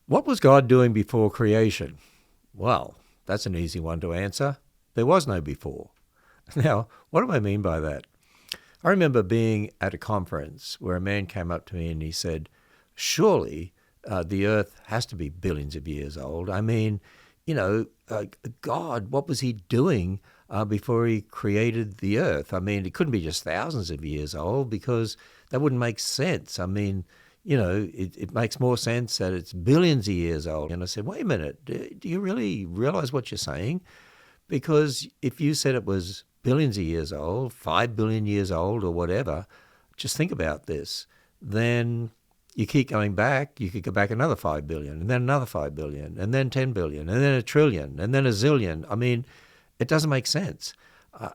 What was God doing before creation? Well, that's an easy one to answer. There was no before. Now, what do I mean by that? I remember being at a conference where a man came up to me and he said, surely the earth has to be billions of years old. I mean, God, what was he doing before he created the earth? I mean, it couldn't be just thousands of years old because that wouldn't make sense. I mean, it makes more sense that it's billions of years old. And I said, wait a minute, do you really realize what you're saying? Because if you said it was billions of years old, 5 billion years old or whatever, just think about this. Then you keep going back, you could go back another 5 billion, and then another 5 billion, and then 10 billion, and then a trillion, and then a zillion. I mean, it doesn't make sense.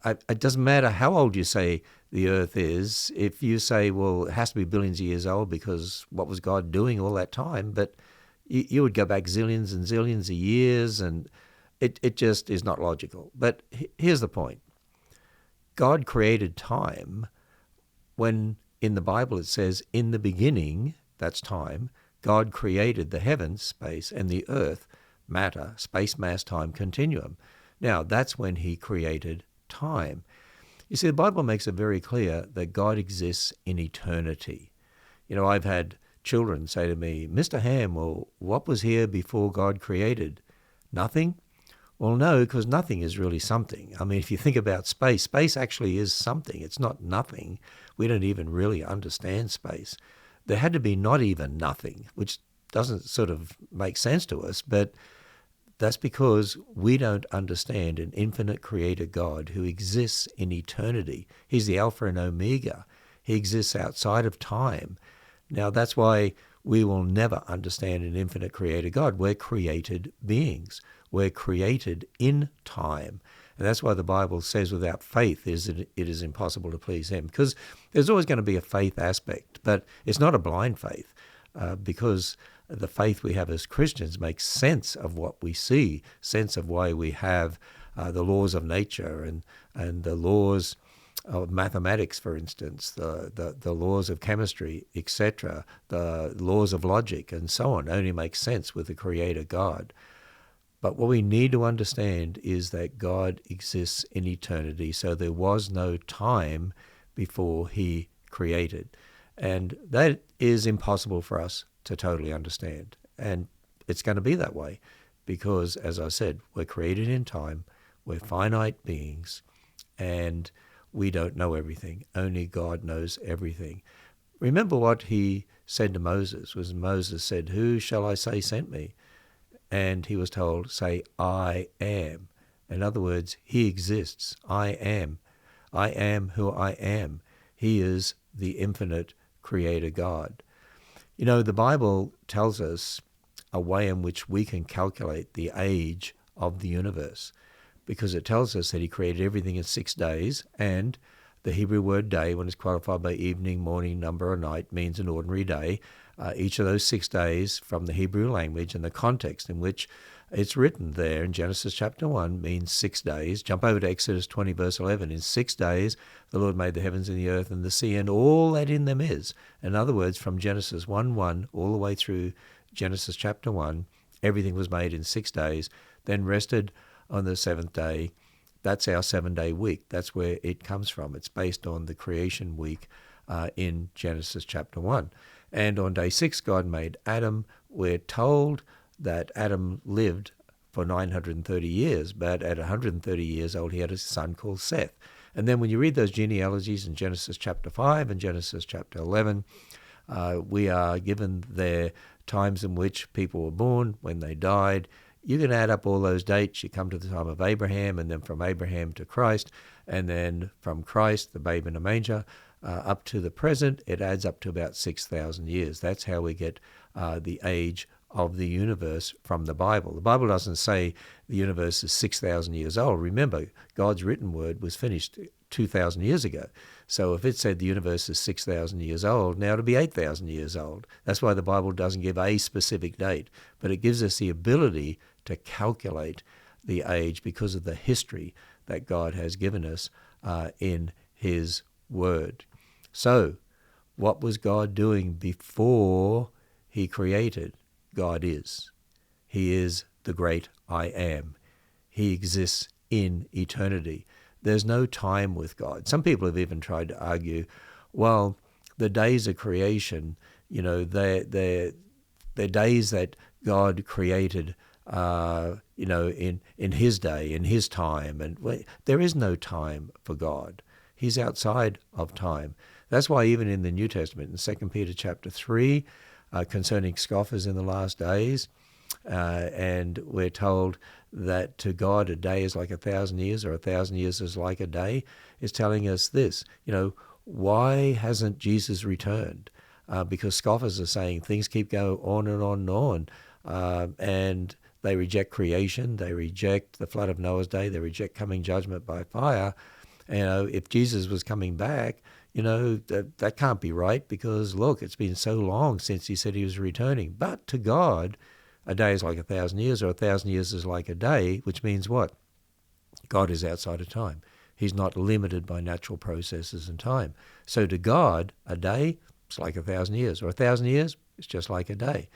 It doesn't matter how old you say the earth is. If you say, well, it has to be billions of years old because what was God doing all that time? But you would go back zillions and zillions of years, and it just is not logical. But here's the point. God created time when in the Bible it says, in the beginning, that's time, God created the heavens, space, and the earth, matter, space, mass, time continuum. Now, that's when he created time. You see, the Bible makes it very clear that God exists in eternity. I've had children say to me, Mr. Ham, well, what was here before God created? Nothing? Well, no, because nothing is really something. I mean, if you think about space actually is something. It's not nothing. We don't even really understand space. There had to be not even nothing, which doesn't sort of make sense to us, but that's because we don't understand an infinite creator God who exists in eternity. He's the Alpha and Omega. He exists outside of time. Now, that's why we will never understand an infinite creator God. We're created beings. We're created in time. And that's why the Bible says without faith it is impossible to please him. Because there's always going to be a faith aspect, but it's not a blind faith because the faith we have as Christians makes sense of what we see, sense of why we have the laws of nature and the laws of mathematics, for instance, the laws of chemistry, etc., the laws of logic, and so on, only make sense with the Creator God. But what we need to understand is that God exists in eternity, so there was no time before he created. And that is impossible for us to totally understand. And it's going to be that way because, as I said, we're created in time, we're finite beings, and we don't know everything. Only God knows everything. Remember what he said to Moses, was Moses said, "Who shall I say sent me?" And he was told, say, "I am." In other words, he exists. I am. I am who I am. He is the infinite creator God. The Bible tells us a way in which we can calculate the age of the universe, because it tells us that he created everything in 6 days, and the Hebrew word day, when it's qualified by evening, morning, number, or night, means an ordinary day. Each of those 6 days from the Hebrew language and the context in which it's written there in Genesis chapter 1 means 6 days. Jump over to Exodus 20, verse 11. In 6 days, the Lord made the heavens and the earth and the sea and all that in them is. In other words, from Genesis 1:1 all the way through Genesis chapter 1, everything was made in 6 days, then rested on the seventh day. That's our 7-day week. That's where it comes from. It's based on the creation week in Genesis chapter 1. And on day 6, God made Adam. We're told that Adam lived for 930 years, but at 130 years old, he had a son called Seth. And then when you read those genealogies in Genesis chapter 5 and Genesis chapter 11, we are given their times in which people were born, when they died. You can add up all those dates. You come to the time of Abraham, and then from Abraham to Christ, and then from Christ, the babe in a manger, up to the present, it adds up to about 6,000 years. That's how we get the age of the universe from the Bible. The Bible doesn't say the universe is 6,000 years old. Remember, God's written word was finished 2,000 years ago. So if it said the universe is 6,000 years old, now it'll be 8,000 years old. That's why the Bible doesn't give a specific date, but it gives us the ability to calculate the age because of the history that God has given us in his word. So, what was God doing before he created? God is. He is the great I am. He exists in eternity. There's no time with God. Some people have even tried to argue, well, the days of creation, they're days that God created, in his day, in his time. And there is no time for God. He's outside of time. That's why even in the New Testament, in 2 Peter chapter 3, concerning scoffers in the last days, and we're told that to God a day is like 1,000 years, or 1,000 years is like a day, is telling us this, why hasn't Jesus returned? Because scoffers are saying things keep going on and on and on, and they reject creation, they reject the flood of Noah's day, they reject coming judgment by fire. If Jesus was coming back, that can't be right, because look, it's been so long since he said he was returning. But to God, a day is like 1,000 years, or 1,000 years is like a day, which means what? God is outside of time. He's not limited by natural processes and time. So to God, a day is like 1,000 years, or 1,000 years is just like a day.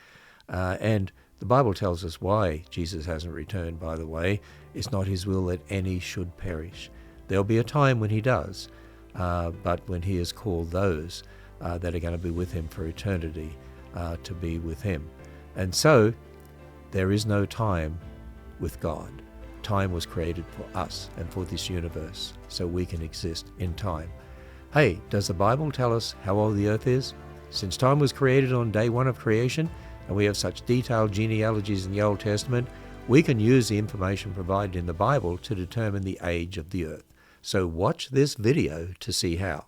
And the Bible tells us why Jesus hasn't returned, by the way. It's not his will that any should perish. There'll be a time when he does, but when he has called those that are going to be with him for eternity to be with him. And so there is no time with God. Time was created for us and for this universe, so we can exist in time. Hey, does the Bible tell us how old the earth is? Since time was created on day one of creation, and we have such detailed genealogies in the Old Testament, we can use the information provided in the Bible to determine the age of the earth. So watch this video to see how.